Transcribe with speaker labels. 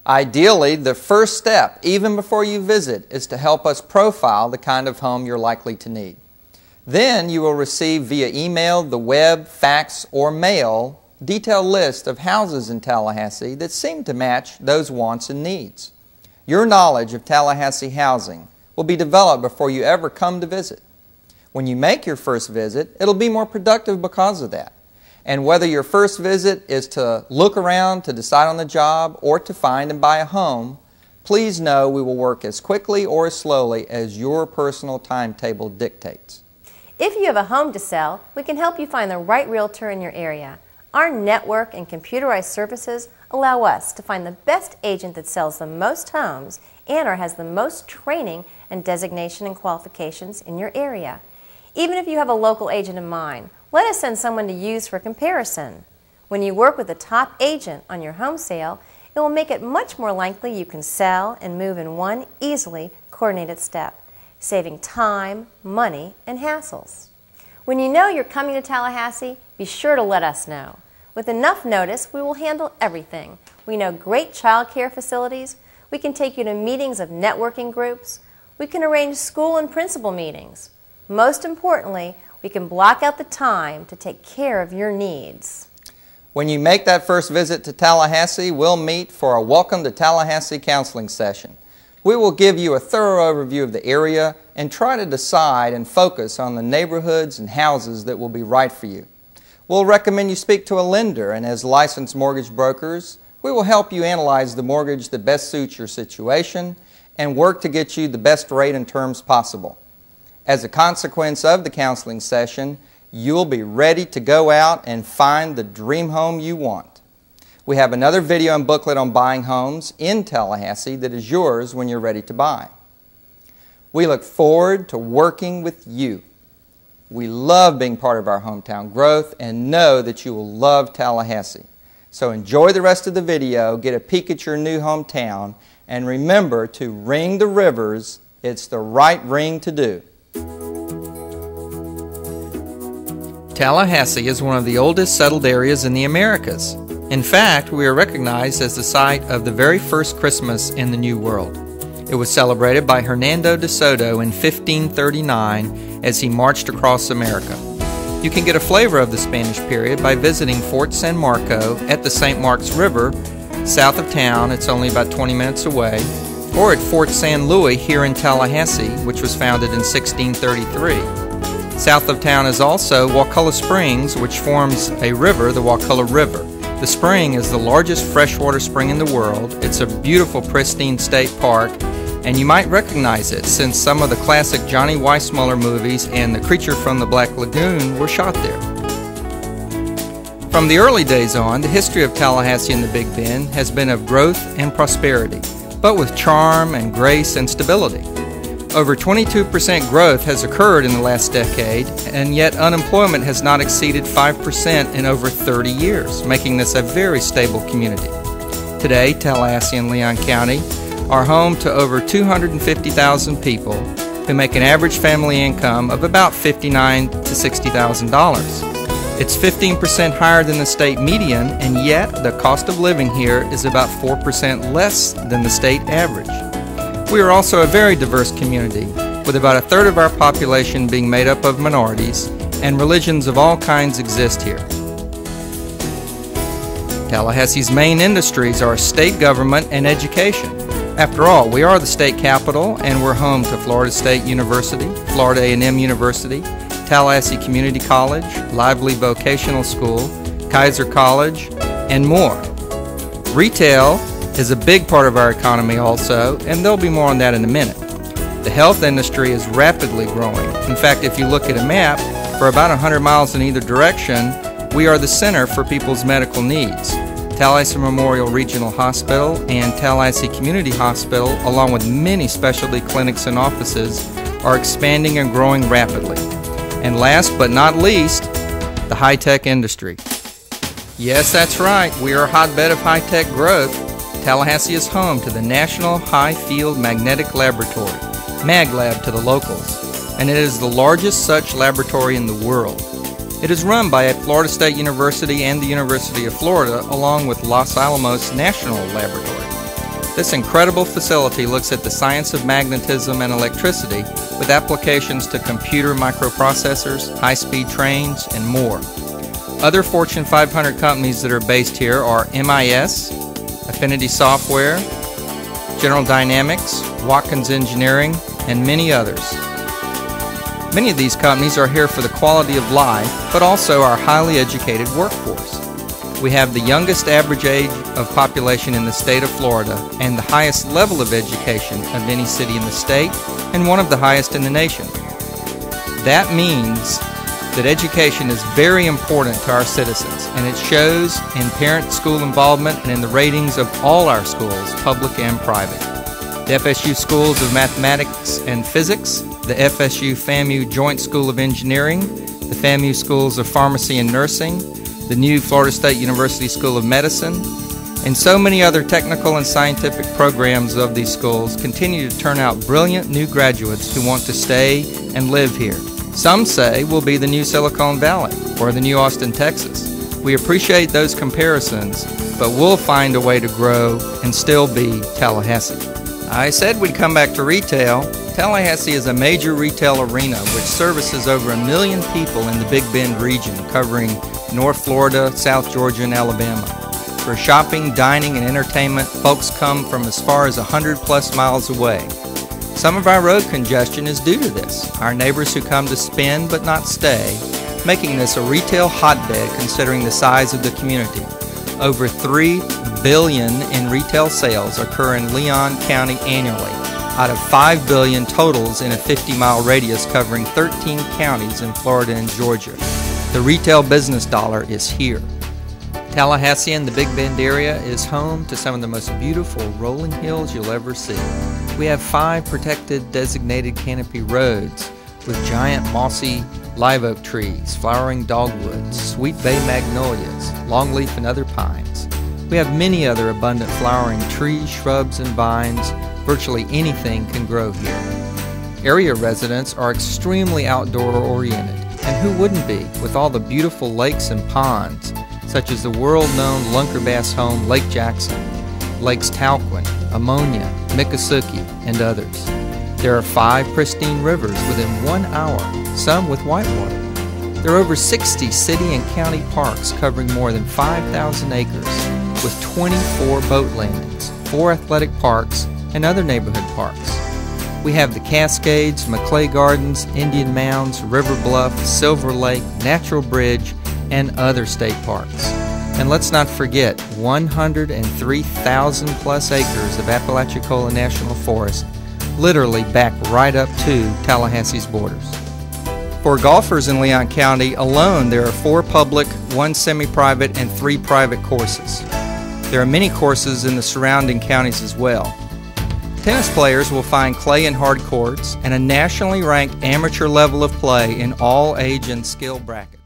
Speaker 1: Ideally, the first step, even before you visit, is to help us profile the kind of home you're likely to need. Then you will receive via email, the web, fax, or mail detailed list of houses in Tallahassee that seem to match those wants and needs. Your knowledge of Tallahassee housing will be developed before you ever come to visit. When you make your first visit, it'll be more productive because of that. And whether your first visit is to look around, to decide on the job, or to find and buy a home, please know we will work as quickly or as slowly as your personal timetable dictates.
Speaker 2: If you have a home to sell, we can help you find the right realtor in your area. Our network and computerized services allow us to find the best agent that sells the most homes and or has the most training and designation and qualifications in your area. Even if you have a local agent in mind, let us send someone to use for comparison. When you work with a top agent on your home sale, it will make it much more likely you can sell and move in one easily coordinated step, saving time, money, and hassles. When you know you're coming to Tallahassee, be sure to let us know. With enough notice, we will handle everything. We know great child care facilities. We can take you to meetings of networking groups. We can arrange school and principal meetings. Most importantly, we can block out the time to take care of your needs.
Speaker 1: When you make that first visit to Tallahassee, we'll meet for a Welcome to Tallahassee counseling session. We will give you a thorough overview of the area and try to decide and focus on the neighborhoods and houses that will be right for you. We'll recommend you speak to a lender, and as licensed mortgage brokers, we will help you analyze the mortgage that best suits your situation and work to get you the best rate and terms possible. As a consequence of the counseling session, you'll be ready to go out and find the dream home you want. We have another video and booklet on buying homes in Tallahassee that is yours when you're ready to buy. We look forward to working with you. We love being part of our hometown growth and know that you will love Tallahassee. So enjoy the rest of the video, get a peek at your new hometown, and remember to ring the rivers. It's the right ring to do. Tallahassee is one of the oldest settled areas in the Americas. In fact, we are recognized as the site of the very first Christmas in the New World. It was celebrated by Hernando de Soto in 1539 as he marched across America. You can get a flavor of the Spanish period by visiting Fort San Marco at the St. Mark's River, south of town. It's only about 20 minutes away, or at Fort San Luis here in Tallahassee, which was founded in 1633. South of town is also Wakulla Springs, which forms a river, the Wakulla River. The spring is the largest freshwater spring in the world. It's a beautiful, pristine state park, and you might recognize it since some of the classic Johnny Weissmuller movies and The Creature from the Black Lagoon were shot there. From the early days on, the history of Tallahassee and the Big Bend has been of growth and prosperity, but with charm and grace and stability. Over 22% growth has occurred in the last decade, and yet unemployment has not exceeded 5% in over 30 years, making this a very stable community. Today, Tallahassee and Leon County are home to over 250,000 people who make an average family income of about $59,000 to $60,000. It's 15% higher than the state median, and yet the cost of living here is about 4% less than the state average. We are also a very diverse community, with about a third of our population being made up of minorities, and religions of all kinds exist here. Tallahassee's main industries are state government and education. After all, we are the state capital, and we're home to Florida State University, Florida A&M University, Tallahassee Community College, Lively Vocational School, Kaiser College, and more. Retail is a big part of our economy also, and there'll be more on that in a minute. The health industry is rapidly growing. In fact, if you look at a map, for about 100 miles in either direction, we are the center for people's medical needs. Tallahassee Memorial Regional Hospital and Tallahassee Community Hospital, along with many specialty clinics and offices, are expanding and growing rapidly. And last but not least, the high-tech industry. Yes, that's right, we are a hotbed of high-tech growth. Tallahassee is home to the National High Field Magnetic Laboratory, MagLab to the locals, and it is the largest such laboratory in the world. It is run by Florida State University and the University of Florida, along with Los Alamos National Laboratory. This incredible facility looks at the science of magnetism and electricity with applications to computer microprocessors, high-speed trains, and more. Other Fortune 500 companies that are based here are MIS, Affinity Software, General Dynamics, Watkins Engineering, and many others. Many of these companies are here for the quality of life, but also our highly educated workforce. We have the youngest average age of population in the state of Florida and the highest level of education of any city in the state and one of the highest in the nation. That means that education is very important to our citizens, and it shows in parent-school involvement and in the ratings of all our schools, public and private. The FSU Schools of Mathematics and Physics, the FSU FAMU Joint School of Engineering, the FAMU Schools of Pharmacy and Nursing, the new Florida State University School of Medicine, and so many other technical and scientific programs of these schools continue to turn out brilliant new graduates who want to stay and live here. Some say we'll be the new Silicon Valley or the new Austin, Texas. We appreciate those comparisons, but we'll find a way to grow and still be Tallahassee. I said we'd come back to retail. Tallahassee is a major retail arena which services over 1 million people in the Big Bend region, covering North Florida, South Georgia, and Alabama. For shopping, dining, and entertainment, folks come from as far as 100+ miles away. Some of our road congestion is due to this, our neighbors who come to spend but not stay, making this a retail hotbed considering the size of the community. Over $3 billion in retail sales occur in Leon County annually, out of $5 billion totals in a 50-mile radius covering 13 counties in Florida and Georgia. The retail business dollar is here. Tallahassee and the Big Bend area is home to some of the most beautiful rolling hills you'll ever see. We have 5 protected designated canopy roads with giant mossy live oak trees, flowering dogwoods, sweet bay magnolias, longleaf and other pines. We have many other abundant flowering trees, shrubs, and vines. Virtually anything can grow here. Area residents are extremely outdoor oriented, and who wouldn't be with all the beautiful lakes and ponds, such as the world-known Lunker Bass home Lake Jackson, Lakes Talquin, Ammonia, Miccosukee, and others. There are 5 pristine rivers within 1 hour, some with whitewater. There are over 60 city and county parks covering more than 5,000 acres, with 24 boat landings, 4 athletic parks, and other neighborhood parks. We have the Cascades, Maclay Gardens, Indian Mounds, River Bluff, Silver Lake, Natural Bridge, and other state parks. And let's not forget 103,000 plus acres of Apalachicola National Forest, literally back right up to Tallahassee's borders. For golfers in Leon County alone, there are 4 public, 1 semi-private, and 3 private courses. There are many courses in the surrounding counties as well. Tennis players will find clay and hard courts and a nationally ranked amateur level of play in all age and skill brackets.